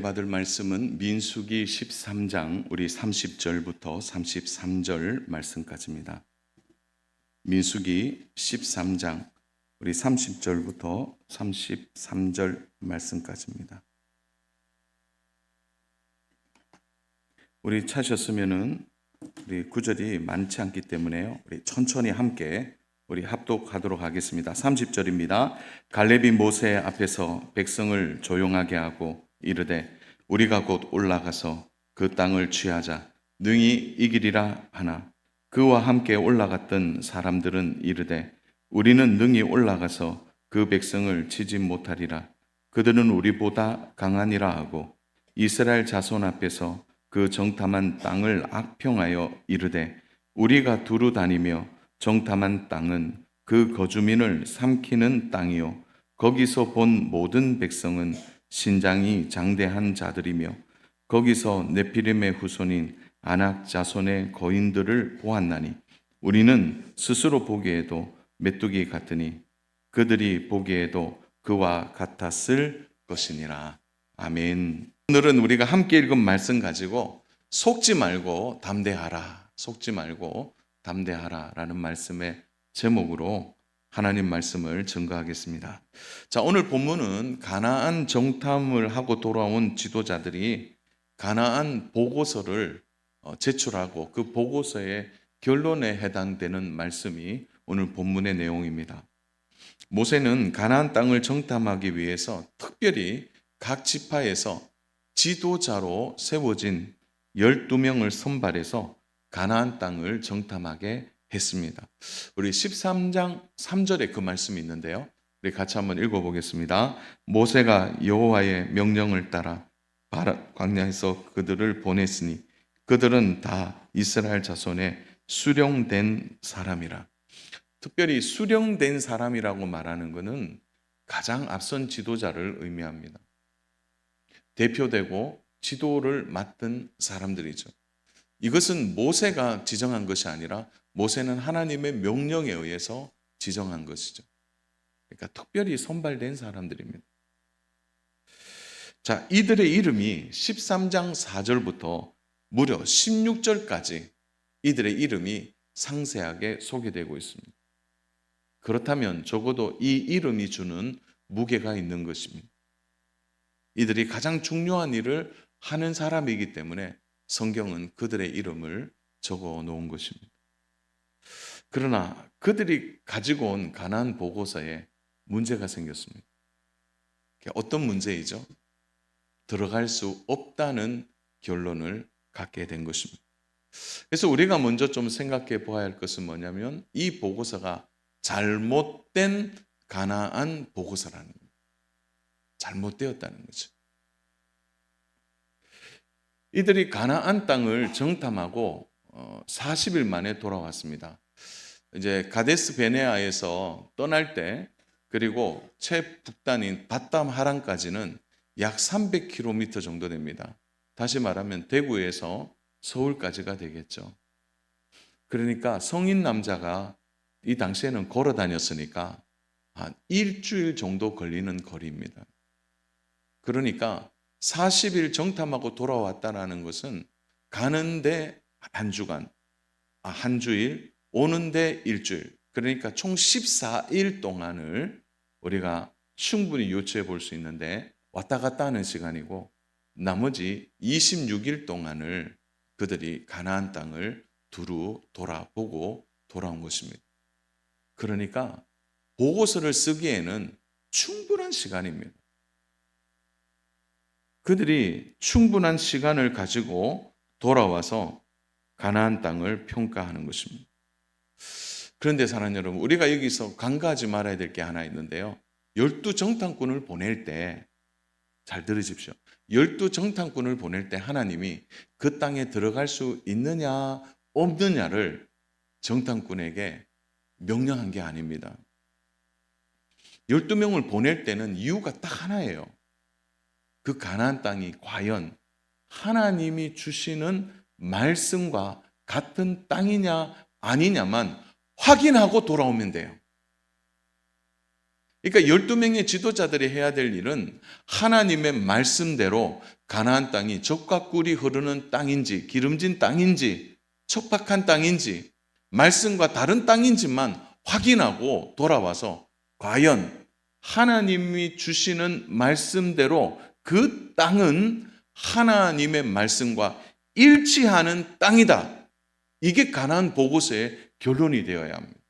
받을 말씀은 민수기 13장 우리 30절부터 33절 말씀까지입니다. 민수기 13장 우리 30절부터 33절 말씀까지입니다. 우리 찾으셨으면은 우리 구절이 많지 않기 때문에요. 우리 천천히 함께 우리 합독하도록 하겠습니다. 30절입니다. 갈렙이 모세 앞에서 백성을 조용하게 하고 이르되 우리가 곧 올라가서 그 땅을 취하자 능히 이기리라 하나 그와 함께 올라갔던 사람들은 이르되 우리는 능히 올라가서 그 백성을 치지 못하리라. 그들은 우리보다 강하니라 하고 이스라엘 자손 앞에서 그 정탐한 땅을 악평하여 이르되 우리가 두루 다니며 정탐한 땅은 그 거주민을 삼키는 땅이요 거기서 본 모든 백성은 신장이 장대한 자들이며 거기서 네피림의 후손인 아낙 자손의 거인들을 보았나니 우리는 스스로 보기에도 메뚜기 같으니 그들이 보기에도 그와 같았을 것이니라. 아멘. 오늘은 우리가 함께 읽은 말씀 가지고 속지 말고 담대하라, 속지 말고 담대하라 라는 말씀의 제목으로 하나님 말씀을 증거하겠습니다. 자, 오늘 본문은 가나안 정탐을 하고 돌아온 지도자들이 가나안 보고서를 제출하고 그 보고서의 결론에 해당되는 말씀이 오늘 본문의 내용입니다. 모세는 가나안 땅을 정탐하기 위해서 특별히 각 지파에서 지도자로 세워진 12명을 선발해서 가나안 땅을 정탐하게 했습니다. 우리 13장 3절에 그 말씀이 있는데요. 우리 같이 한번 읽어보겠습니다. 모세가 여호와의 명령을 따라 광야에서 그들을 보냈으니 그들은 다 이스라엘 자손의 수령된 사람이라. 특별히 수령된 사람이라고 말하는 것은 가장 앞선 지도자를 의미합니다. 대표되고 지도를 맡은 사람들이죠. 이것은 모세가 지정한 것이 아니라 모세는 하나님의 명령에 의해서 지정한 것이죠. 그러니까 특별히 선발된 사람들입니다. 자, 이들의 이름이 13장 4절부터 무려 16절까지 이들의 이름이 상세하게 소개되고 있습니다. 그렇다면 적어도 이 이름이 주는 무게가 있는 것입니다. 이들이 가장 중요한 일을 하는 사람이기 때문에 성경은 그들의 이름을 적어 놓은 것입니다. 그러나 그들이 가지고 온 가나안 보고서에 문제가 생겼습니다. 어떤 문제이죠? 들어갈 수 없다는 결론을 갖게 된 것입니다. 그래서 우리가 먼저 좀 생각해 보아야 할 것은 뭐냐면 이 보고서가 잘못된 가나안 보고서라는 겁니다. 잘못되었다는 거죠. 이들이 가나안 땅을 정탐하고 40일 만에 돌아왔습니다. 이제 가데스 베네아에서 떠날 때 그리고 최북단인 바담 하란까지는 약 300km 정도 됩니다. 다시 말하면 대구에서 서울까지가 되겠죠. 그러니까 성인 남자가 이 당시에는 걸어 다녔으니까 한 일주일 정도 걸리는 거리입니다. 그러니까 40일 정탐하고 돌아왔다라는 것은 가는데 한 주간, 한 주일, 오는데 일주일, 그러니까 총 14일 동안을 우리가 충분히 유추해 볼 수 있는데 왔다 갔다 하는 시간이고 나머지 26일 동안을 그들이 가나안 땅을 두루 돌아보고 돌아온 것입니다. 그러니까 보고서를 쓰기에는 충분한 시간입니다. 그들이 충분한 시간을 가지고 돌아와서 가나안 땅을 평가하는 것입니다. 그런데 사랑하는 여러분, 우리가 여기서 간과하지 말아야 될 게 하나 있는데요. 12정탐꾼을 보낼 때, 잘 들으십시오. 12정탐꾼을 보낼 때 하나님이 그 땅에 들어갈 수 있느냐 없느냐를 정탐꾼에게 명령한 게 아닙니다. 12명을 보낼 때는 이유가 딱 하나예요. 그 가나안 땅이 과연 하나님이 주시는 말씀과 같은 땅이냐 아니냐만 확인하고 돌아오면 돼요. 그러니까 12명의 지도자들이 해야 될 일은 하나님의 말씀대로 가나안 땅이 젖과 꿀이 흐르는 땅인지 기름진 땅인지 척박한 땅인지 말씀과 다른 땅인지만 확인하고 돌아와서 과연 하나님이 주시는 말씀대로 그 땅은 하나님의 말씀과 일치하는 땅이다. 이게 가나안 보고서의 결론이 되어야 합니다.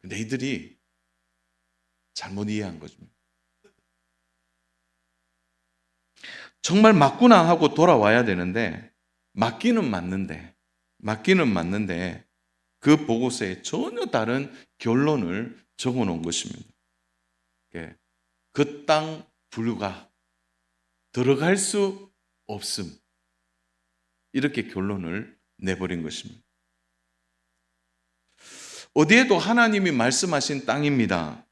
근데 이들이 잘못 이해한 거죠. 정말 맞구나 하고 돌아와야 되는데 맞기는 맞는데 그 보고서에 전혀 다른 결론을 적어 놓은 것입니다. 그 땅 불가, 들어갈 수 없음, 이렇게 결론을 내버린 것입니다. 어디에도 하나님이 말씀하신 땅입니다,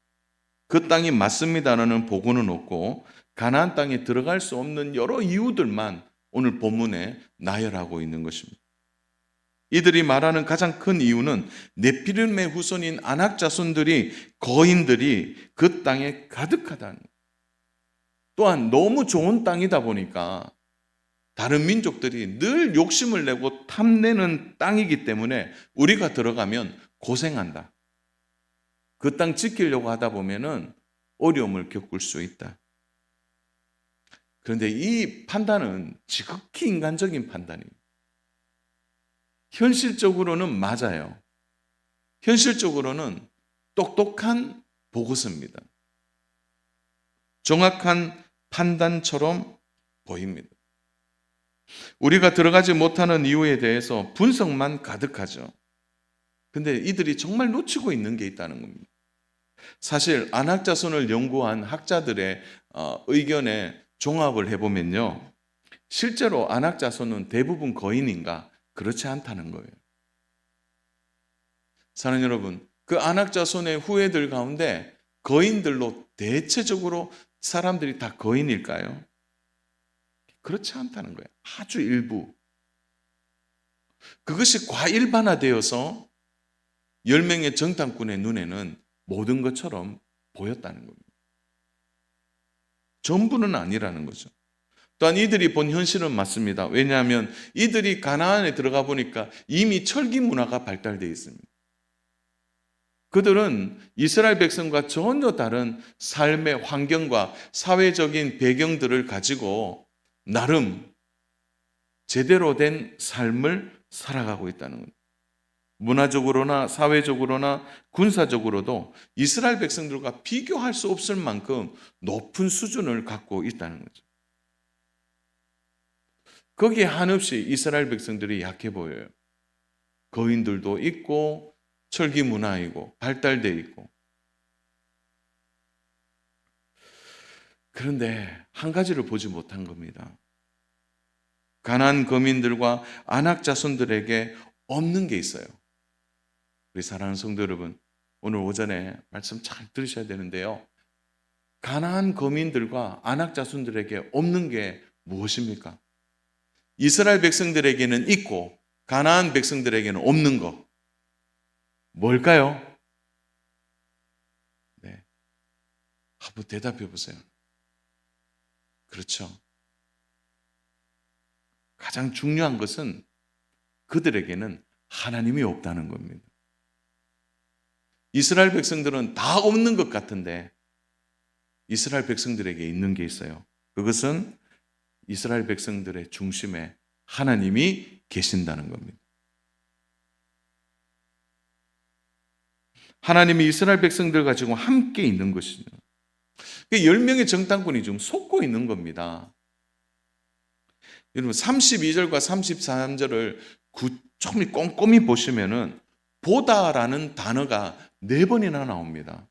그 땅이 맞습니다라는 보고는 없고 가나안 땅에 들어갈 수 없는 여러 이유들만 오늘 본문에 나열하고 있는 것입니다. 이들이 말하는 가장 큰 이유는 네피림의 후손인 아낙 자손들이, 거인들이 그 땅에 가득하다는 거예요. 또한 너무 좋은 땅이다 보니까 다른 민족들이 늘 욕심을 내고 탐내는 땅이기 때문에 우리가 들어가면 고생한다, 그 땅 지키려고 하다 보면은 어려움을 겪을 수 있다. 그런데 이 판단은 지극히 인간적인 판단입니다. 현실적으로는 맞아요. 현실적으로는 똑똑한 보고서입니다. 정확한 판단처럼 보입니다. 우리가 들어가지 못하는 이유에 대해서 분석만 가득하죠. 근데 이들이 정말 놓치고 있는 게 있다는 겁니다. 사실 아낙 자손을 연구한 학자들의 의견에 종합을 해보면요, 실제로 아낙 자손은 대부분 거인인가? 그렇지 않다는 거예요. 사랑하는 여러분, 그 아낙 자손의 후예들 가운데 거인들로 대체적으로 사람들이 다 거인일까요? 그렇지 않다는 거예요. 아주 일부. 그것이 과일반화되어서 10명의 정탐꾼의 눈에는 모든 것처럼 보였다는 겁니다. 전부는 아니라는 거죠. 또한 이들이 본 현실은 맞습니다. 왜냐하면 이들이 가나안에 들어가 보니까 이미 철기 문화가 발달되어 있습니다. 그들은 이스라엘 백성과 전혀 다른 삶의 환경과 사회적인 배경들을 가지고 나름 제대로 된 삶을 살아가고 있다는 겁니다. 문화적으로나 사회적으로나 군사적으로도 이스라엘 백성들과 비교할 수 없을 만큼 높은 수준을 갖고 있다는 거죠. 거기에 한없이 이스라엘 백성들이 약해 보여요. 거인들도 있고 철기 문화이고 발달되어 있고. 그런데 한 가지를 보지 못한 겁니다. 가나안 거민들과 아낙 자손들에게 없는 게 있어요. 우리 사랑하는 성도 여러분, 오늘 오전에 말씀 잘 들으셔야 되는데요, 가나안 거민들과 아낙 자손들에게 없는 게 무엇입니까? 이스라엘 백성들에게는 있고 가나안 백성들에게는 없는 것, 뭘까요? 네, 한번 대답해 보세요. 그렇죠. 가장 중요한 것은 그들에게는 하나님이 없다는 겁니다. 이스라엘 백성들은 다 없는 것 같은데 이스라엘 백성들에게 있는 게 있어요. 그것은 이스라엘 백성들의 중심에 하나님이 계신다는 겁니다. 하나님이 이스라엘 백성들 가지고 함께 있는 것이죠. 10명의 정탐꾼이 지금 속고 있는 겁니다. 여러분 32절과 33절을 조금 꼼꼼히 보시면은 보다라는 단어가 4번이나 나옵니다.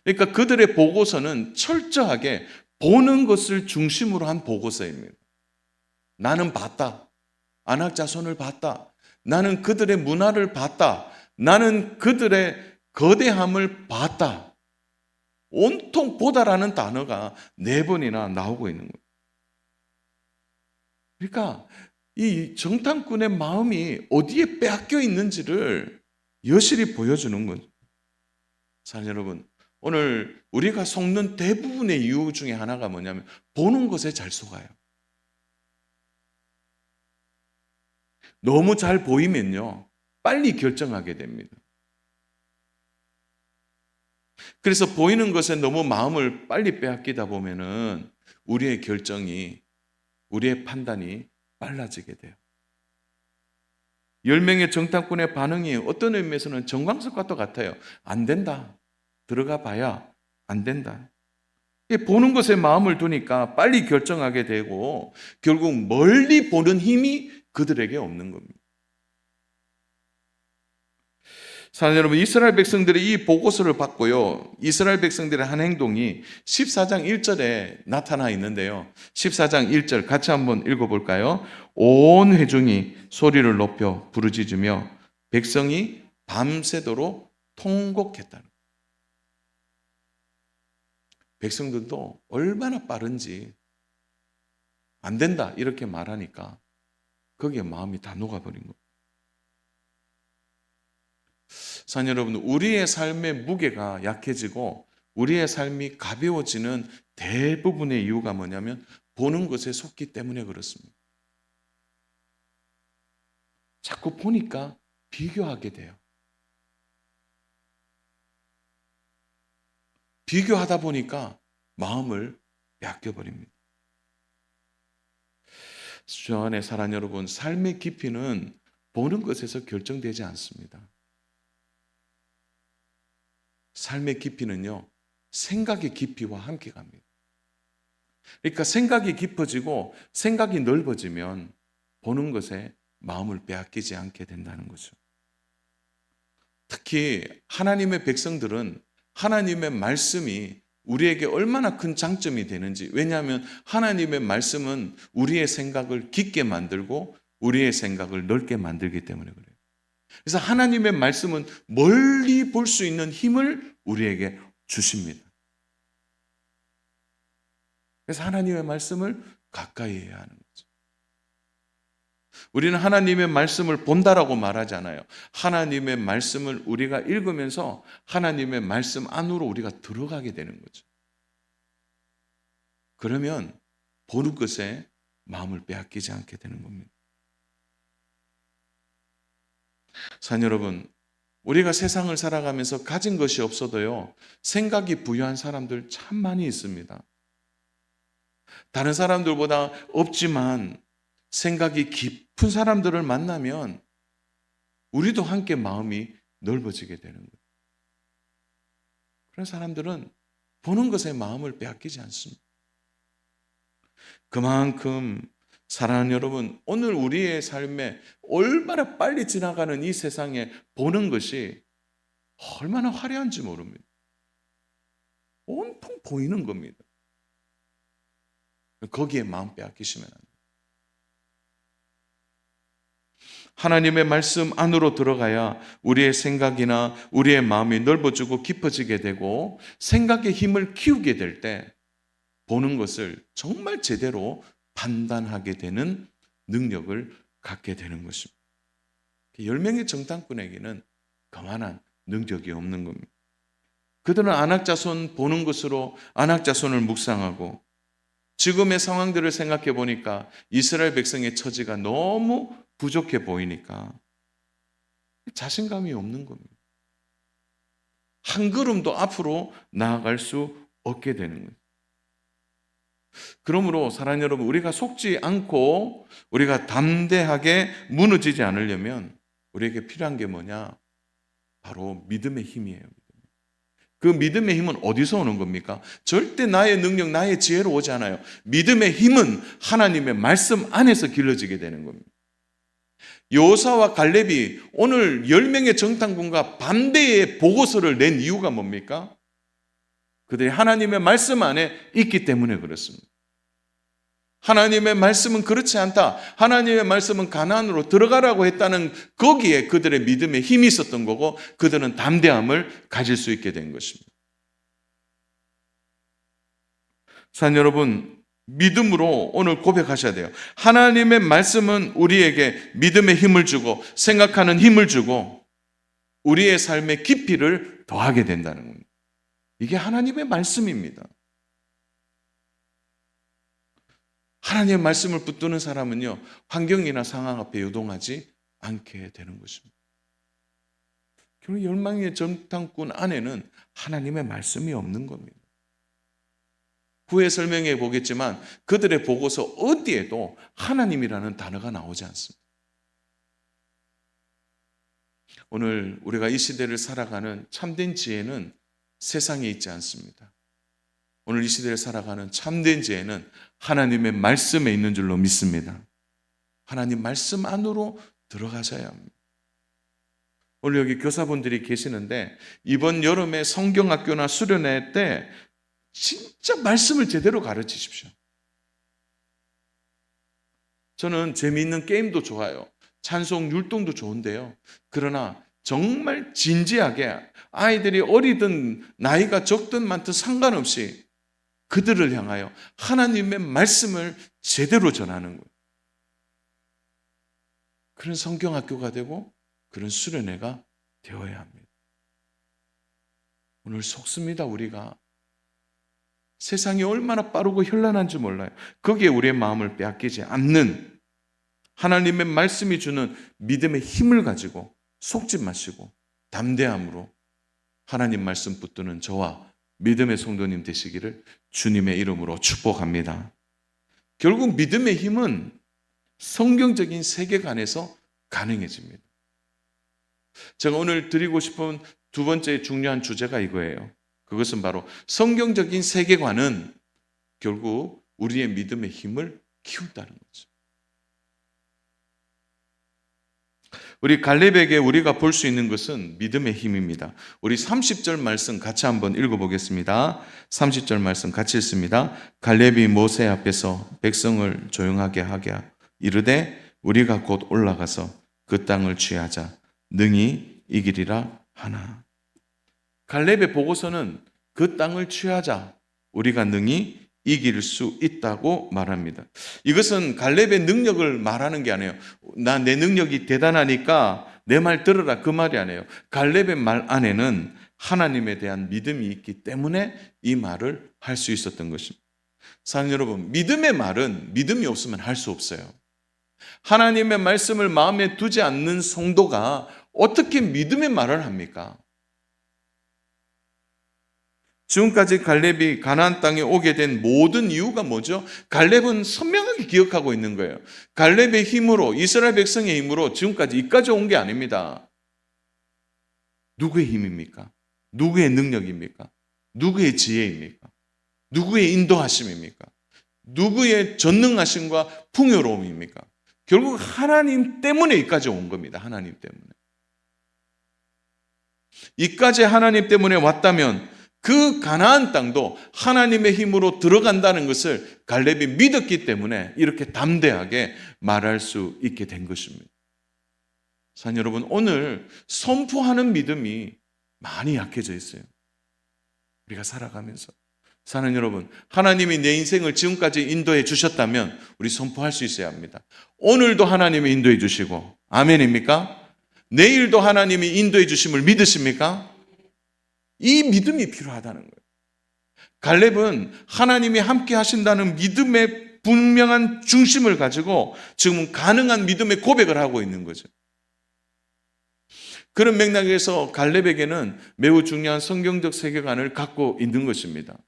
그러니까 그들의 보고서는 철저하게 보는 것을 중심으로 한 보고서입니다. 나는 봤다. 아낙 자손을 봤다. 나는 그들의 문화를 봤다. 나는 그들의 거대함을 봤다. 온통 보다라는 단어가 4번이나 나오고 있는 거예요. 그러니까 이 정탐꾼의 마음이 어디에 빼앗겨 있는지를 여실히 보여주는 거죠. 사랑하는 여러분, 오늘 우리가 속는 대부분의 이유 중에 하나가 뭐냐면 보는 것에 잘 속아요. 너무 잘 보이면요, 빨리 결정하게 됩니다. 그래서 보이는 것에 너무 마음을 빨리 빼앗기다 보면은 우리의 결정이, 우리의 판단이 빨라지게 돼요. 10명의 정탐꾼의 반응이 어떤 의미에서는 정광석과 똑같아요. 안 된다. 들어가 봐야 안 된다. 보는 것에 마음을 두니까 빨리 결정하게 되고 결국 멀리 보는 힘이 그들에게 없는 겁니다. 사랑하는 여러분, 이스라엘 백성들이 이 보고서를 받고요, 이스라엘 백성들의 한 행동이 14장 1절에 나타나 있는데요, 14장 1절 같이 한번 읽어볼까요? 온 회중이 소리를 높여 부르짖으며 백성이 밤새도록 통곡했다는 거예요. 백성들도 얼마나 빠른지, 안 된다 이렇게 말하니까 거기에 마음이 다 녹아버린 거예요. 사랑하는 여러분, 우리의 삶의 무게가 약해지고 우리의 삶이 가벼워지는 대부분의 이유가 뭐냐면 보는 것에 속기 때문에 그렇습니다. 자꾸 보니까 비교하게 돼요. 비교하다 보니까 마음을 빼앗겨버립니다. 주 안에 사랑하는 여러분, 삶의 깊이는 보는 것에서 결정되지 않습니다. 삶의 깊이는요, 생각의 깊이와 함께 갑니다. 그러니까 생각이 깊어지고 생각이 넓어지면 보는 것에 마음을 빼앗기지 않게 된다는 거죠. 특히 하나님의 백성들은 하나님의 말씀이 우리에게 얼마나 큰 장점이 되는지, 왜냐하면 하나님의 말씀은 우리의 생각을 깊게 만들고 우리의 생각을 넓게 만들기 때문에 그래요. 그래서 하나님의 말씀은 멀리 볼 수 있는 힘을 우리에게 주십니다. 그래서 하나님의 말씀을 가까이 해야 하는 거죠. 우리는 하나님의 말씀을 본다라고 말하지 않아요. 하나님의 말씀을 우리가 읽으면서 하나님의 말씀 안으로 우리가 들어가게 되는 거죠. 그러면 보는 것에 마음을 빼앗기지 않게 되는 겁니다. 사랑하는 여러분, 우리가 세상을 살아가면서 가진 것이 없어도요, 생각이 부유한 사람들 참 많이 있습니다. 다른 사람들보다 없지만 생각이 깊은 사람들을 만나면 우리도 함께 마음이 넓어지게 되는 거예요. 그런 사람들은 보는 것에 마음을 빼앗기지 않습니다. 그만큼 사랑하는 여러분, 오늘 우리의 삶에 얼마나 빨리 지나가는 이 세상에 보는 것이 얼마나 화려한지 모릅니다. 온통 보이는 겁니다. 거기에 마음 빼앗기시면 안 돼요. 하나님의 말씀 안으로 들어가야 우리의 생각이나 우리의 마음이 넓어지고 깊어지게 되고 생각의 힘을 키우게 될 때 보는 것을 정말 제대로 판단하게 되는 능력을 갖게 되는 것입니다. 10명의 정탐꾼에게는 그만한 능력이 없는 겁니다. 그들은 안악자손 보는 것으로 안악자손을 묵상하고 지금의 상황들을 생각해 보니까 이스라엘 백성의 처지가 너무 부족해 보이니까 자신감이 없는 겁니다. 한 걸음도 앞으로 나아갈 수 없게 되는 거예요. 그러므로 사랑하는 여러분, 우리가 속지 않고 우리가 담대하게 무너지지 않으려면 우리에게 필요한 게 뭐냐? 바로 믿음의 힘이에요. 그 믿음의 힘은 어디서 오는 겁니까? 절대 나의 능력, 나의 지혜로 오지 않아요. 믿음의 힘은 하나님의 말씀 안에서 길러지게 되는 겁니다. 여호사와 갈렙이 오늘 10명의 정탐꾼과 반대의 보고서를 낸 이유가 뭡니까? 그들이 하나님의 말씀 안에 있기 때문에 그렇습니다. 하나님의 말씀은 그렇지 않다. 하나님의 말씀은 가나안으로 들어가라고 했다는 거기에 그들의 믿음의 힘이 있었던 거고 그들은 담대함을 가질 수 있게 된 것입니다. 사랑하는 여러분, 믿음으로 오늘 고백하셔야 돼요. 하나님의 말씀은 우리에게 믿음의 힘을 주고 생각하는 힘을 주고 우리의 삶의 깊이를 더하게 된다는 겁니다. 이게 하나님의 말씀입니다. 하나님의 말씀을 붙드는 사람은요, 환경이나 상황 앞에 요동하지 않게 되는 것입니다. 결국 열망의 정탐꾼 안에는 하나님의 말씀이 없는 겁니다. 후에 설명해 보겠지만 그들의 보고서 어디에도 하나님이라는 단어가 나오지 않습니다. 오늘 우리가 이 시대를 살아가는 참된 지혜는 세상에 있지 않습니다. 오늘 이 시대를 살아가는 참된 지혜는 하나님의 말씀에 있는 줄로 믿습니다. 하나님 말씀 안으로 들어가셔야 합니다. 오늘 여기 교사분들이 계시는데 이번 여름에 성경학교나 수련회 때 진짜 말씀을 제대로 가르치십시오. 저는 재미있는 게임도 좋아요. 찬송 율동도 좋은데요. 그러나 정말 진지하게 아이들이 어리든 나이가 적든 많든 상관없이 그들을 향하여 하나님의 말씀을 제대로 전하는 거예요. 그런 성경학교가 되고 그런 수련회가 되어야 합니다. 오늘 속습니다. 우리가 세상이 얼마나 빠르고 현란한지 몰라요. 거기에 우리의 마음을 빼앗기지 않는 하나님의 말씀이 주는 믿음의 힘을 가지고 속지 마시고 담대함으로 하나님 말씀 붙드는 저와 믿음의 성도님 되시기를 주님의 이름으로 축복합니다. 결국 믿음의 힘은 성경적인 세계관에서 가능해집니다. 제가 오늘 드리고 싶은 두 번째 중요한 주제가 이거예요. 그것은 바로 성경적인 세계관은 결국 우리의 믿음의 힘을 키운다는 거죠. 우리 갈렙에게 우리가 볼 수 있는 것은 믿음의 힘입니다. 우리 30절 말씀 같이 한번 읽어보겠습니다. 30절 말씀 같이 읽습니다. 갈렙이 모세 앞에서 백성을 조용하게 하게 이르되 우리가 곧 올라가서 그 땅을 취하자 능히 이기리라 하나. 갈렙의 보고서는 그 땅을 취하자 우리가 능히 이길 수 있다고 말합니다. 이것은 갈렙의 능력을 말하는 게 아니에요. 내 능력이 대단하니까 내 말 들으라 그 말이 아니에요. 갈렙의 말 안에는 하나님에 대한 믿음이 있기 때문에 이 말을 할 수 있었던 것입니다. 사랑하는 여러분, 믿음의 말은 믿음이 없으면 할 수 없어요. 하나님의 말씀을 마음에 두지 않는 성도가 어떻게 믿음의 말을 합니까? 지금까지 갈렙이 가나안 땅에 오게 된 모든 이유가 뭐죠? 갈렙은 선명하게 기억하고 있는 거예요. 갈렙의 힘으로, 이스라엘 백성의 힘으로 지금까지 이까지 온 게 아닙니다. 누구의 힘입니까? 누구의 능력입니까? 누구의 지혜입니까? 누구의 인도하심입니까? 누구의 전능하심과 풍요로움입니까? 결국 하나님 때문에 이까지 온 겁니다. 하나님 때문에. 이까지 하나님 때문에 왔다면 그 가나안 땅도 하나님의 힘으로 들어간다는 것을 갈렙이 믿었기 때문에 이렇게 담대하게 말할 수 있게 된 것입니다. 사랑하는 여러분, 오늘 선포하는 믿음이 많이 약해져 있어요. 우리가 살아가면서. 사랑하는 여러분, 하나님이 내 인생을 지금까지 인도해 주셨다면 우리 선포할 수 있어야 합니다. 오늘도 하나님이 인도해 주시고, 아멘입니까? 내일도 하나님이 인도해 주심을 믿으십니까? 이 믿음이 필요하다는 거예요. 갈렙은 하나님이 함께 하신다는 믿음의 분명한 중심을 가지고 지금 가능한 믿음의 고백을 하고 있는 거죠. 그런 맥락에서 갈렙에게는 매우 중요한 성경적 세계관을 갖고 있는 것입니다.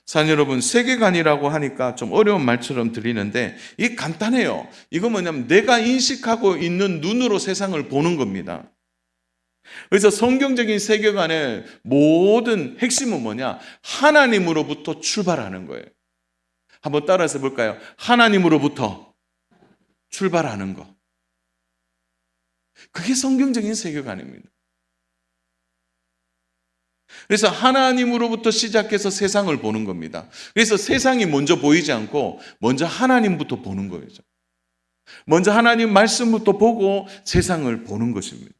사랑하는 여러분, 세계관이라고 하니까 좀 어려운 말처럼 들리는데 이게 간단해요. 이거 뭐냐면 내가 인식하고 있는 눈으로 세상을 보는 겁니다. 그래서 성경적인 세계관의 모든 핵심은 뭐냐? 하나님으로부터 출발하는 거예요. 한번 따라서 볼까요? 하나님으로부터 출발하는 거. 그게 성경적인 세계관입니다. 그래서 하나님으로부터 시작해서 세상을 보는 겁니다. 그래서 세상이 먼저 보이지 않고 먼저 하나님부터 보는 거죠. 먼저 하나님 말씀부터 보고 세상을 보는 것입니다.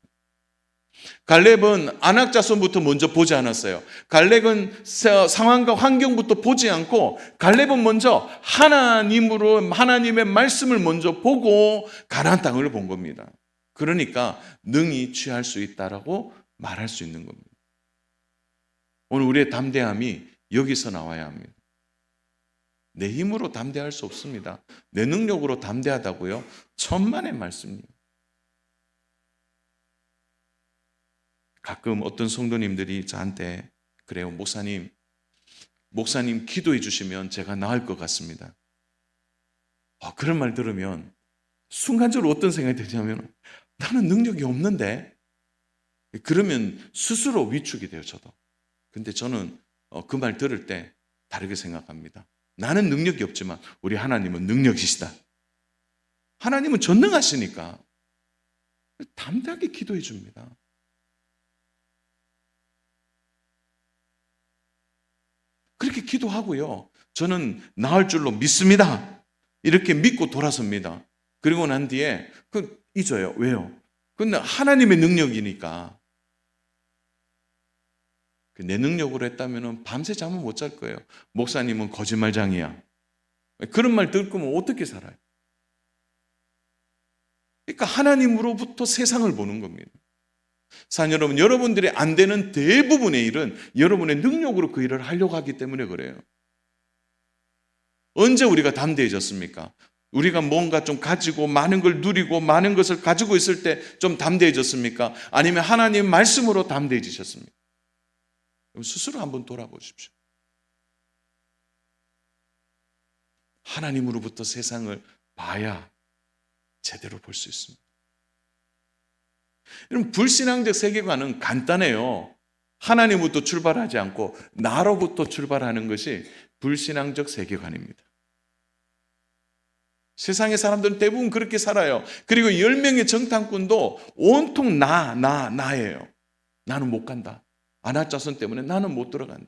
갈렙은 안악자손부터 먼저 보지 않았어요. 갈렙은 상황과 환경부터 보지 않고 갈렙은 먼저 하나님의 말씀을 먼저 보고 가나안 땅을 본 겁니다. 그러니까 능히 취할 수 있다라고 말할 수 있는 겁니다. 오늘 우리의 담대함이 여기서 나와야 합니다. 내 힘으로 담대할 수 없습니다. 내 능력으로 담대하다고요? 천만의 말씀입니다. 가끔 어떤 성도님들이 저한테 그래요. 목사님 기도해 주시면 제가 나을 것 같습니다. 그런 말 들으면 순간적으로 어떤 생각이 드냐면 나는 능력이 없는데, 그러면 스스로 위축이 돼요. 저도. 근데 저는 그 말 들을 때 다르게 생각합니다. 나는 능력이 없지만 우리 하나님은 능력이시다. 하나님은 전능하시니까 담대하게 기도해 줍니다. 그렇게 기도하고요. 저는 나을 줄로 믿습니다. 이렇게 믿고 돌아섭니다. 그리고 난 뒤에 잊어요. 왜요? 근데 하나님의 능력이니까. 내 능력으로 했다면 밤새 잠은 못 잘 거예요. 목사님은 거짓말장이야. 그런 말 듣고 어떻게 살아요? 그러니까 하나님으로부터 세상을 보는 겁니다. 사랑 여러분, 여러분들이 안 되는 대부분의 일은 여러분의 능력으로 그 일을 하려고 하기 때문에 그래요. 언제 우리가 담대해졌습니까? 우리가 뭔가 좀 가지고 많은 걸 누리고 많은 것을 가지고 있을 때 좀 담대해졌습니까? 아니면 하나님 말씀으로 담대해지셨습니까? 스스로 한번 돌아보십시오. 하나님으로부터 세상을 봐야 제대로 볼 수 있습니다. 여러분, 불신앙적 세계관은 간단해요. 하나님부터 출발하지 않고 나로부터 출발하는 것이 불신앙적 세계관입니다. 세상의 사람들은 대부분 그렇게 살아요. 그리고 10명의 정탐꾼도 온통 나예요. 나는 못 간다. 아나짜손 때문에 나는 못 들어간다.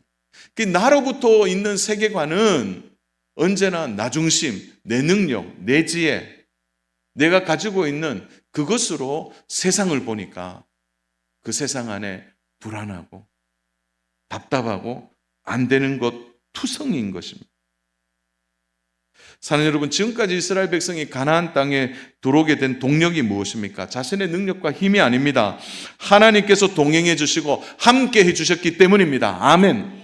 그 나로부터 있는 세계관은 언제나 나 중심, 내 능력, 내 지혜, 내가 가지고 있는 그것으로 세상을 보니까 그 세상 안에 불안하고 답답하고 안 되는 것 투성이인 것입니다. 사는 여러분, 지금까지 이스라엘 백성이 가나안 땅에 들어오게 된 동력이 무엇입니까? 자신의 능력과 힘이 아닙니다. 하나님께서 동행해 주시고 함께 해 주셨기 때문입니다. 아멘.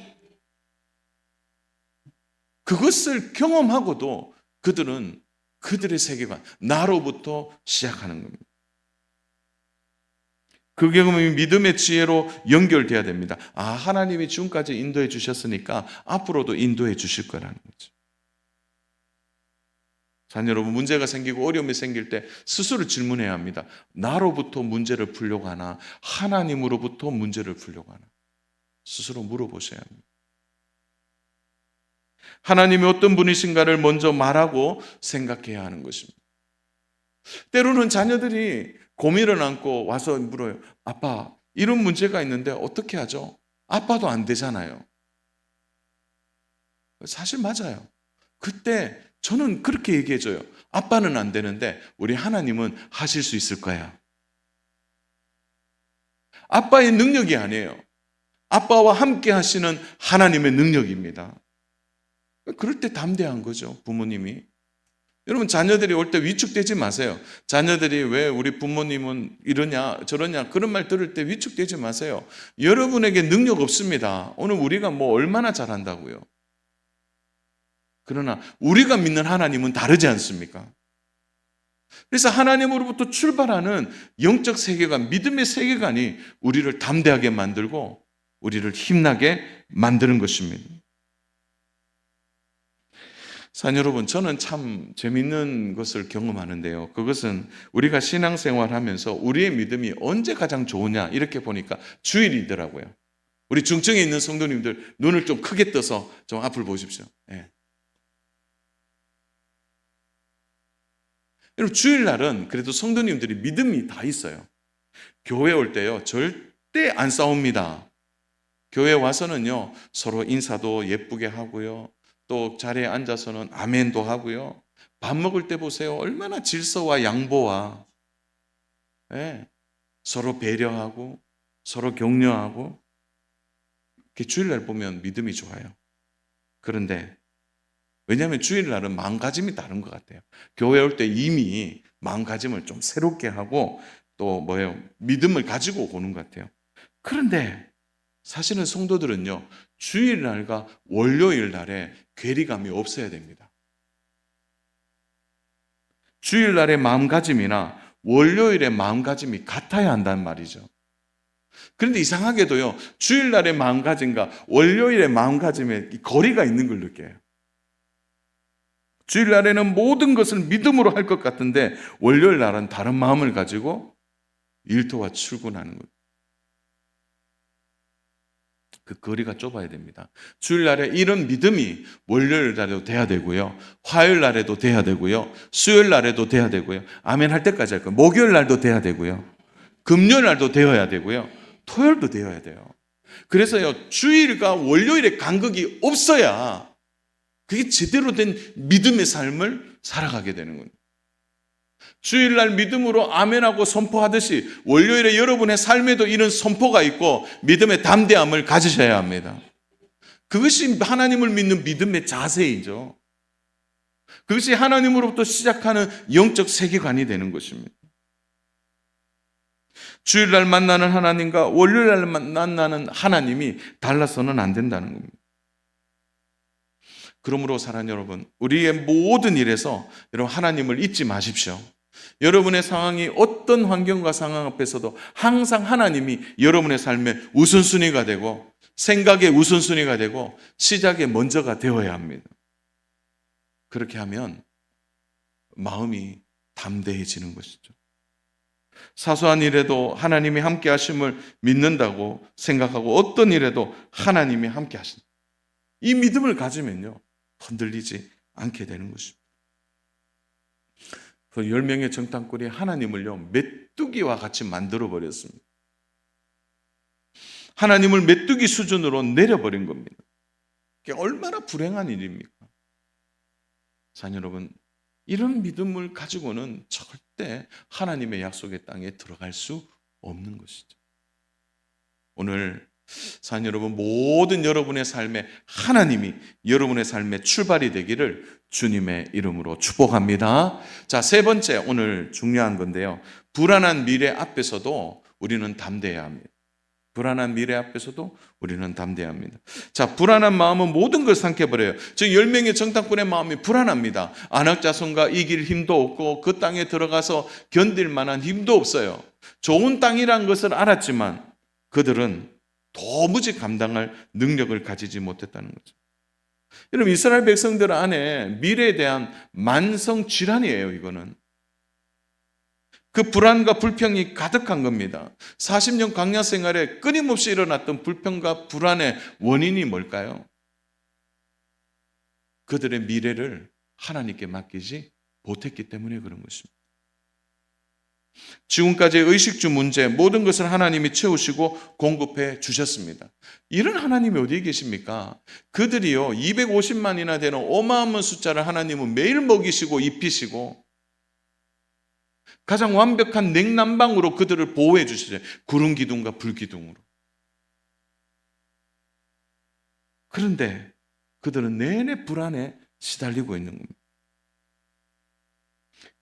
그것을 경험하고도 그들은 그들의 세계관, 나로부터 시작하는 겁니다. 그 경험이 믿음의 지혜로 연결돼야 됩니다. 하나님이 지금까지 인도해 주셨으니까 앞으로도 인도해 주실 거라는 거죠. 자녀 여러분, 문제가 생기고 어려움이 생길 때 스스로 질문해야 합니다. 나로부터 문제를 풀려고 하나, 하나님으로부터 문제를 풀려고 하나? 스스로 물어보셔야 합니다. 하나님이 어떤 분이신가를 먼저 말하고 생각해야 하는 것입니다. 때로는 자녀들이 고민을 안고 와서 물어요. 아빠, 이런 문제가 있는데 어떻게 하죠? 아빠도 안 되잖아요. 사실 맞아요. 그때 저는 그렇게 얘기해줘요. 아빠는 안 되는데 우리 하나님은 하실 수 있을 거야. 아빠의 능력이 아니에요. 아빠와 함께 하시는 하나님의 능력입니다. 그럴 때 담대한 거죠, 부모님이. 여러분, 자녀들이 올 때 위축되지 마세요. 자녀들이 왜 우리 부모님은 이러냐 저러냐 그런 말 들을 때 위축되지 마세요. 여러분에게 능력 없습니다. 오늘 우리가 뭐 얼마나 잘한다고요. 그러나 우리가 믿는 하나님은 다르지 않습니까? 그래서 하나님으로부터 출발하는 영적 세계관, 믿음의 세계관이 우리를 담대하게 만들고 우리를 힘나게 만드는 것입니다. 사랑 여러분, 저는 참 재밌는 것을 경험하는데요. 그것은 우리가 신앙생활하면서 우리의 믿음이 언제 가장 좋으냐 이렇게 보니까 주일이더라고요. 우리 중증에 있는 성도님들 눈을 좀 크게 떠서 좀 앞을 보십시오. 네. 여러분, 주일날은 그래도 성도님들이 믿음이 다 있어요. 교회 올 때요, 절대 안 싸웁니다. 교회 와서는요, 서로 인사도 예쁘게 하고요, 또 자리에 앉아서는 아멘도 하고요, 밥 먹을 때 보세요. 얼마나 질서와 양보와 서로 배려하고 서로 격려하고, 주일날 보면 믿음이 좋아요. 그런데 왜냐하면 주일날은 마음가짐이 다른 것 같아요. 교회 올 때 이미 마음가짐을 좀 새롭게 하고 또 뭐예요? 믿음을 가지고 오는 것 같아요. 그런데 사실은 성도들은요, 주일날과 월요일 날에 괴리감이 없어야 됩니다. 주일날의 마음가짐이나 월요일의 마음가짐이 같아야 한다는 말이죠. 그런데 이상하게도요, 주일날의 마음가짐과 월요일의 마음가짐에 거리가 있는 걸 느껴요. 주일날에는 모든 것을 믿음으로 할 것 같은데 월요일 날은 다른 마음을 가지고 일터와 출근하는 거예요. 그 거리가 좁아야 됩니다. 주일날에 이런 믿음이 월요일 날에도 돼야 되고요. 화요일 날에도 돼야 되고요. 수요일 날에도 돼야 되고요. 아멘 할 때까지 할 거예요. 목요일 날도 돼야 되고요. 금요일 날도 되어야 되고요. 토요일도 되어야 돼요. 그래서요, 주일과 월요일에 간극이 없어야 그게 제대로 된 믿음의 삶을 살아가게 되는 거예요. 주일날 믿음으로 아멘하고 선포하듯이 월요일에 여러분의 삶에도 이런 선포가 있고 믿음의 담대함을 가지셔야 합니다. 그것이 하나님을 믿는 믿음의 자세이죠. 그것이 하나님으로부터 시작하는 영적 세계관이 되는 것입니다. 주일날 만나는 하나님과 월요일날 만나는 하나님이 달라서는 안 된다는 겁니다. 그러므로 사랑하는 여러분, 우리의 모든 일에서 여러분 하나님을 잊지 마십시오. 여러분의 상황이 어떤 환경과 상황 앞에서도 항상 하나님이 여러분의 삶의 우선순위가 되고 생각의 우선순위가 되고 시작의 먼저가 되어야 합니다. 그렇게 하면 마음이 담대해지는 것이죠. 사소한 일에도 하나님이 함께 하심을 믿는다고 생각하고 어떤 일에도 하나님이 함께 하신다. 이 믿음을 가지면요, 흔들리지 않게 되는 것입니다. 10명의 정탐꾼이 하나님을요, 메뚜기와 같이 만들어버렸습니다. 하나님을 메뚜기 수준으로 내려버린 겁니다. 그게 얼마나 불행한 일입니까? 자녀 여러분, 이런 믿음을 가지고는 절대 하나님의 약속의 땅에 들어갈 수 없는 것이죠. 오늘 자녀 여러분, 모든 여러분의 삶에 하나님이 여러분의 삶의 출발이 되기를 주님의 이름으로 축복합니다. 자, 세 번째, 오늘 중요한 건데요. 불안한 미래 앞에서도 우리는 담대해야 합니다. 불안한 미래 앞에서도 우리는 담대해야 합니다. 자, 불안한 마음은 모든 걸 삼켜버려요. 즉 10명의 정탐꾼의 마음이 불안합니다. 안악자손과 이길 힘도 없고 그 땅에 들어가서 견딜 만한 힘도 없어요. 좋은 땅이란 것을 알았지만 그들은 도무지 감당할 능력을 가지지 못했다는 거죠. 여러분, 이스라엘 백성들 안에 미래에 대한 만성 질환이에요. 이거는 그 불안과 불평이 가득한 겁니다. 40년 광야 생활에 끊임없이 일어났던 불평과 불안의 원인이 뭘까요? 그들의 미래를 하나님께 맡기지 못했기 때문에 그런 것입니다. 지금까지의 의식주 문제, 모든 것을 하나님이 채우시고 공급해 주셨습니다. 이런 하나님이 어디에 계십니까? 그들이요, 250만이나 되는 어마어마한 숫자를 하나님은 매일 먹이시고 입히시고 가장 완벽한 냉난방으로 그들을 보호해 주시죠. 구름 기둥과 불 기둥으로. 그런데 그들은 내내 불안에 시달리고 있는 겁니다.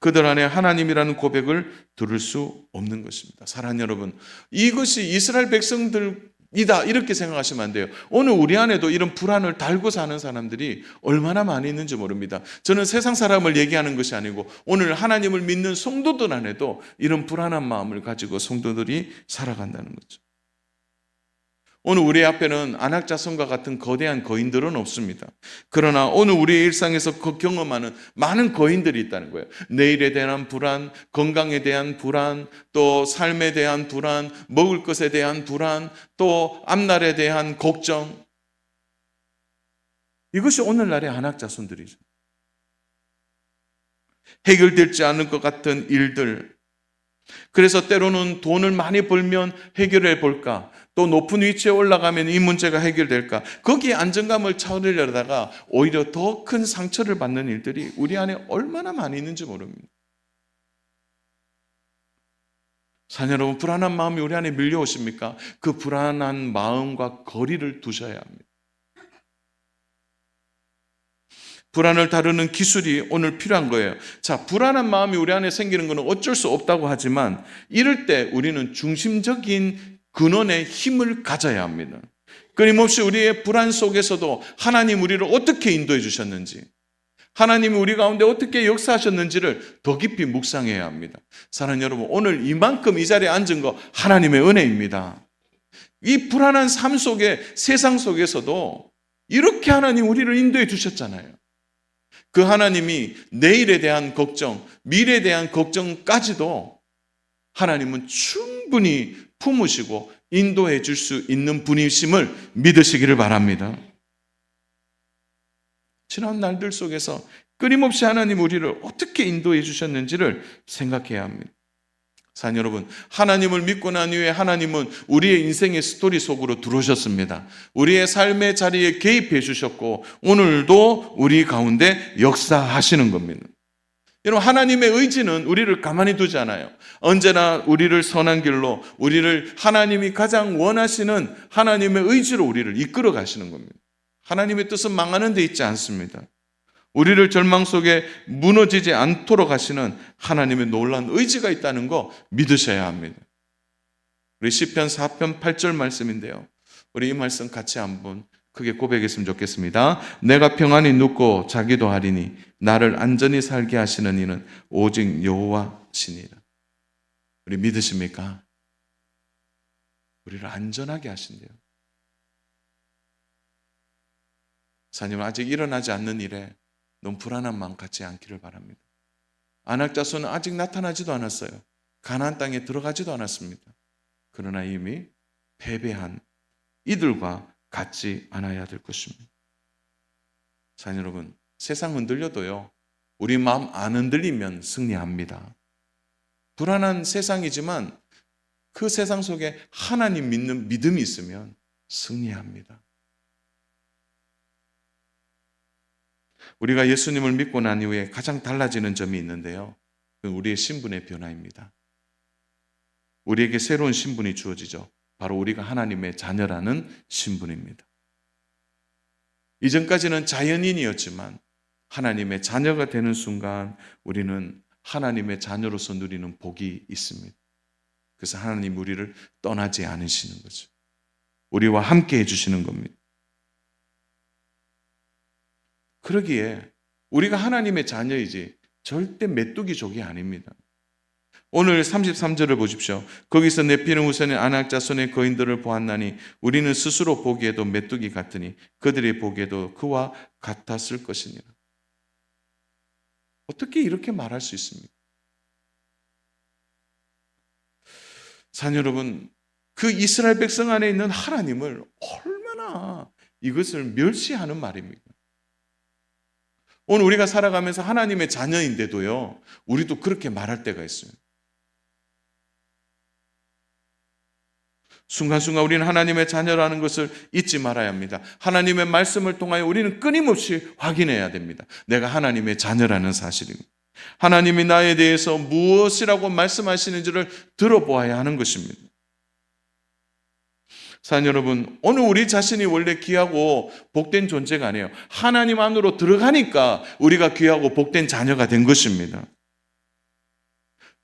그들 안에 하나님이라는 고백을 들을 수 없는 것입니다. 사랑하는 여러분, 이것이 이스라엘 백성들이다 이렇게 생각하시면 안 돼요. 오늘 우리 안에도 이런 불안을 달고 사는 사람들이 얼마나 많이 있는지 모릅니다. 저는 세상 사람을 얘기하는 것이 아니고 오늘 하나님을 믿는 성도들 안에도 이런 불안한 마음을 가지고 성도들이 살아간다는 거죠. 오늘 우리 앞에는 안악자손과 같은 거대한 거인들은 없습니다. 그러나 오늘 우리의 일상에서 경험하는 많은 거인들이 있다는 거예요. 내일에 대한 불안, 건강에 대한 불안, 또 삶에 대한 불안, 먹을 것에 대한 불안, 또 앞날에 대한 걱정. 이것이 오늘날의 안악자손들이죠. 해결되지 않을 것 같은 일들. 그래서 때로는 돈을 많이 벌면 해결해 볼까? 또 높은 위치에 올라가면 이 문제가 해결될까? 거기에 안정감을 찾으려다가 오히려 더 큰 상처를 받는 일들이 우리 안에 얼마나 많이 있는지 모릅니다. 사랑 여러분, 불안한 마음이 우리 안에 밀려오십니까? 그 불안한 마음과 거리를 두셔야 합니다. 불안을 다루는 기술이 오늘 필요한 거예요. 자, 불안한 마음이 우리 안에 생기는 것은 어쩔 수 없다고 하지만 이럴 때 우리는 중심적인 근원의 힘을 가져야 합니다. 끊임없이 우리의 불안 속에서도 하나님 우리를 어떻게 인도해 주셨는지, 하나님이 우리 가운데 어떻게 역사하셨는지를 더 깊이 묵상해야 합니다. 사랑하는 여러분, 오늘 이만큼 이 자리에 앉은 거 하나님의 은혜입니다. 이 불안한 삶 속에, 세상 속에서도 이렇게 하나님 우리를 인도해 주셨잖아요. 그 하나님이 내일에 대한 걱정, 미래에 대한 걱정까지도 하나님은 충분히 품으시고 인도해 줄 수 있는 분이심을 믿으시기를 바랍니다. 지난 날들 속에서 끊임없이 하나님 우리를 어떻게 인도해 주셨는지를 생각해야 합니다. 사랑하는 여러분, 하나님을 믿고 난 이후에 하나님은 우리의 인생의 스토리 속으로 들어오셨습니다. 우리의 삶의 자리에 개입해 주셨고 오늘도 우리 가운데 역사하시는 겁니다. 여러분, 하나님의 의지는 우리를 가만히 두지 않아요. 언제나 우리를 선한 길로, 우리를 하나님이 가장 원하시는 하나님의 의지로 우리를 이끌어 가시는 겁니다. 하나님의 뜻은 망하는 데 있지 않습니다. 우리를 절망 속에 무너지지 않도록 하시는 하나님의 놀라운 의지가 있다는 거 믿으셔야 합니다. 우리 시편 4편 8절 말씀인데요. 우리 이 말씀 같이 한번 크게 고백했으면 좋겠습니다. 내가 평안히 눕고 자기도 하리니 나를 안전히 살게 하시는 이는 오직 여호와시니라. 우리 믿으십니까? 우리를 안전하게 하신대요. 사님, 아직 일어나지 않는 일에 너무 불안한 마음 갖지 않기를 바랍니다. 안악자손은 아직 나타나지도 않았어요. 가나안 땅에 들어가지도 않았습니다. 그러나 이미 패배한 이들과 같지 않아야 될 것입니다. 사랑하는 여러분, 세상 흔들려도요, 우리 마음 안 흔들리면 승리합니다. 불안한 세상이지만 그 세상 속에 하나님 믿는 믿음이 있으면 승리합니다. 우리가 예수님을 믿고 난 이후에 가장 달라지는 점이 있는데요. 그건 우리의 신분의 변화입니다. 우리에게 새로운 신분이 주어지죠. 바로 우리가 하나님의 자녀라는 신분입니다. 이전까지는 자연인이었지만 하나님의 자녀가 되는 순간 우리는 하나님의 자녀로서 누리는 복이 있습니다. 그래서 하나님 우리를 떠나지 않으시는 거죠. 우리와 함께 해주시는 겁니다. 그러기에 우리가 하나님의 자녀이지 절대 메뚜기족이 아닙니다. 오늘 33절을 보십시오. 거기서 내 피는 우선에 안악자손의 거인들을 보았나니 우리는 스스로 보기에도 메뚜기 같으니 그들이 보기에도 그와 같았을 것이니라. 어떻게 이렇게 말할 수 있습니까? 사랑하는 여러분, 그 이스라엘 백성 안에 있는 하나님을 얼마나 이것을 멸시하는 말입니까? 오늘 우리가 살아가면서 하나님의 자녀인데도요, 우리도 그렇게 말할 때가 있어요. 순간순간 우리는 하나님의 자녀라는 것을 잊지 말아야 합니다. 하나님의 말씀을 통하여 우리는 끊임없이 확인해야 됩니다. 내가 하나님의 자녀라는 사실입니다. 하나님이 나에 대해서 무엇이라고 말씀하시는지를 들어보아야 하는 것입니다. 사랑하는 여러분, 오늘 우리 자신이 원래 귀하고 복된 존재가 아니에요. 하나님 안으로 들어가니까 우리가 귀하고 복된 자녀가 된 것입니다.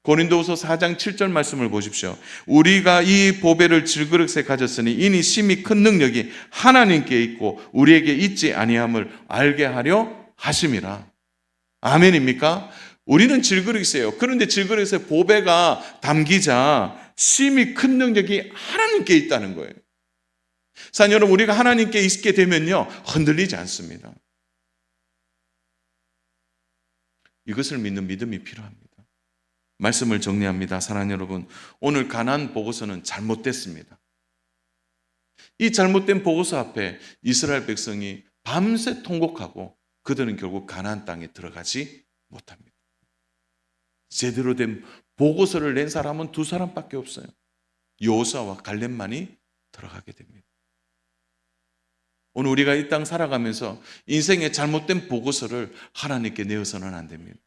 고린도후서 4장 7절 말씀을 보십시오. 우리가 이 보배를 질그릇에 가졌으니 이니 심히 큰 능력이 하나님께 있고 우리에게 있지 아니함을 알게 하려 하심이라. 아멘입니까? 우리는 질그릇이에요. 그런데 질그릇에 보배가 담기자 심히 큰 능력이 하나님께 있다는 거예요. 사랑하는 여러분, 우리가 하나님께 있게 되면요, 흔들리지 않습니다. 이것을 믿는 믿음이 필요합니다. 말씀을 정리합니다. 사랑하는 여러분, 오늘 가나안 보고서는 잘못됐습니다. 이 잘못된 보고서 앞에 이스라엘 백성이 밤새 통곡하고 그들은 결국 가나안 땅에 들어가지 못합니다. 제대로 된 보고서를 낸 사람은 두 사람밖에 없어요. 여호수아와 갈렙만이 들어가게 됩니다. 오늘 우리가 이 땅 살아가면서 인생의 잘못된 보고서를 하나님께 내어서는 안 됩니다.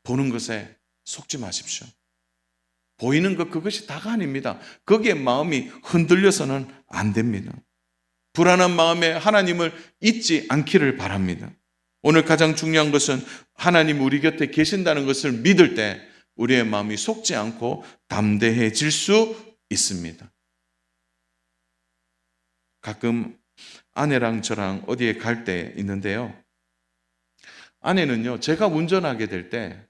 보는 것에 속지 마십시오. 보이는 것 그것이 다가 아닙니다. 거기에 마음이 흔들려서는 안 됩니다. 불안한 마음에 하나님을 잊지 않기를 바랍니다. 오늘 가장 중요한 것은 하나님 우리 곁에 계신다는 것을 믿을 때 우리의 마음이 속지 않고 담대해질 수 있습니다. 가끔 아내랑 저랑 어디에 갈 때 있는데요. 아내는요, 제가 운전하게 될 때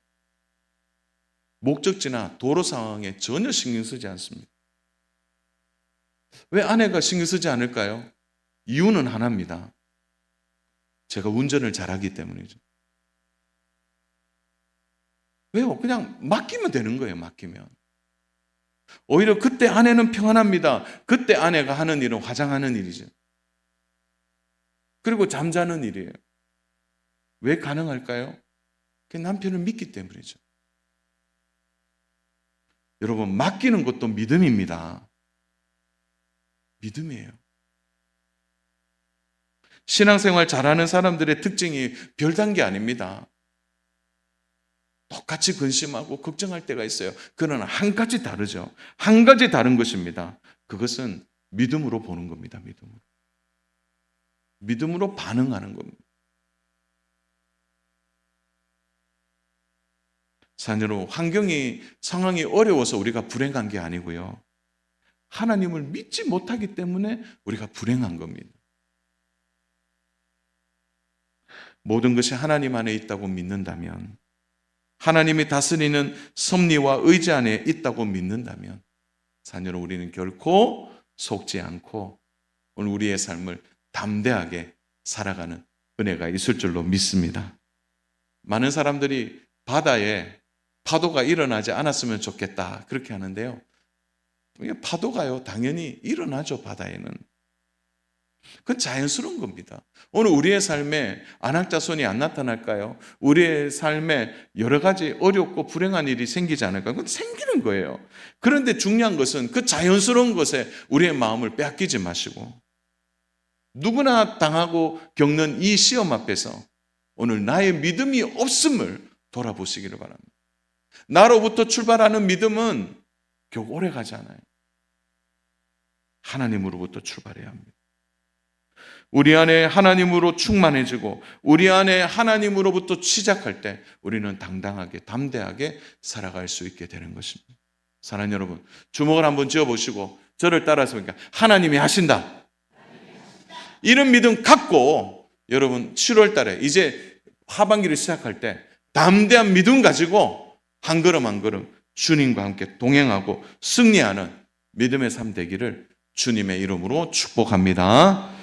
목적지나 도로 상황에 전혀 신경 쓰지 않습니다. 왜 아내가 신경 쓰지 않을까요? 이유는 하나입니다. 제가 운전을 잘하기 때문이죠. 왜요? 그냥 맡기면 되는 거예요, 맡기면. 오히려 그때 아내는 평안합니다. 그때 아내가 하는 일은 화장하는 일이죠. 그리고 잠자는 일이에요. 왜 가능할까요? 그 남편을 믿기 때문이죠. 여러분, 맡기는 것도 믿음입니다. 믿음이에요. 신앙생활 잘하는 사람들의 특징이 별단 게 아닙니다. 똑같이 근심하고 걱정할 때가 있어요. 그러나 한 가지 다르죠. 한 가지 다른 것입니다. 그것은 믿음으로 보는 겁니다. 믿음으로. 믿음으로 반응하는 겁니다. 여러분, 상황이 어려워서 우리가 불행한 게 아니고요. 하나님을 믿지 못하기 때문에 우리가 불행한 겁니다. 모든 것이 하나님 안에 있다고 믿는다면, 하나님이 다스리는 섭리와 의지 안에 있다고 믿는다면, 자녀로 우리는 결코 속지 않고 오늘 우리의 삶을 담대하게 살아가는 은혜가 있을 줄로 믿습니다. 많은 사람들이 바다에 파도가 일어나지 않았으면 좋겠다 그렇게 하는데요. 파도가요 당연히 일어나죠. 바다에는. 그건 자연스러운 겁니다. 오늘 우리의 삶에 안악자손이 안 나타날까요? 우리의 삶에 여러 가지 어렵고 불행한 일이 생기지 않을까요? 그건 생기는 거예요. 그런데 중요한 것은 그 자연스러운 것에 우리의 마음을 빼앗기지 마시고, 누구나 당하고 겪는 이 시험 앞에서 오늘 나의 믿음이 없음을 돌아보시기를 바랍니다. 나로부터 출발하는 믿음은 결국 오래 가지 않아요. 하나님으로부터 출발해야 합니다. 우리 안에 하나님으로 충만해지고 우리 안에 하나님으로부터 시작할 때 우리는 당당하게 담대하게 살아갈 수 있게 되는 것입니다. 사랑하는 여러분, 주먹을 한번 쥐어보시고 저를 따라서 보니까 하나님이 하신다. 이런 믿음 갖고 여러분 7월 달에 이제 하반기를 시작할 때 담대한 믿음 가지고 한 걸음 한 걸음 주님과 함께 동행하고 승리하는 믿음의 삶 되기를 주님의 이름으로 축복합니다.